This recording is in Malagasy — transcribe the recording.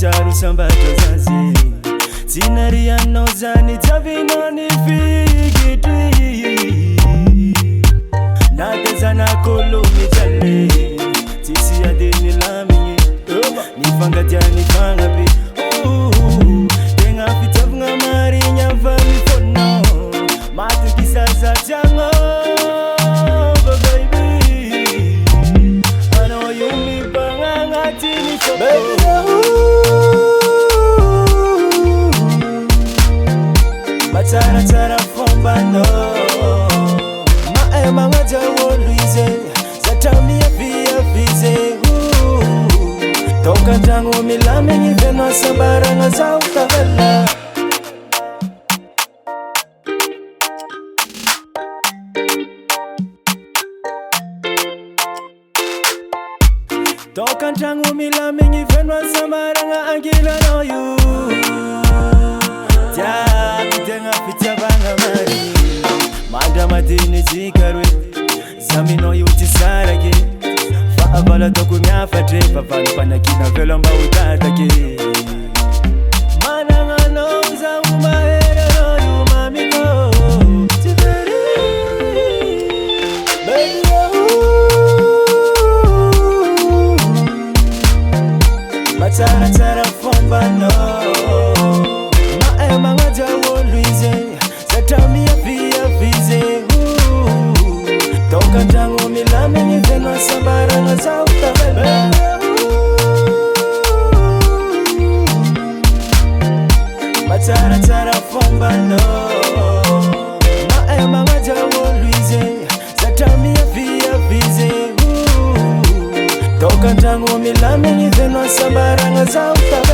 Charu sambato zazi Zinaria no zani Tavino ni figitri Natezana kolo ni jale Tisi ya deni lami Nifanga tia nifanga pi Tenga fitabu nga mari nyamba mifono Matu kisasa chango Baby I know you mi banga tini choko Matara tara fomba no Mae manga jawo luize Zatami ya via vize Toka tangu milame nyiveno sabara nga za ukavela Toka tangu milame nyiveno sabara nga angila no you Tenga fita banga mari Madama dini jikarwe Zamino yuti sarage Fa abala toku nyafa trepa Fanu panakina velo mba utatake Mana ngano za umahera no yu mamiko Tiveri Baby Matara tara fomba no Manga jawo luize Zatami ya via vize Toka tangu milame nyiveno sambara nga za ukavela Matara tara fomba no Manga jawo luize Zatami ya via vize Toka tangu milame nyiveno sambara nga za ukavela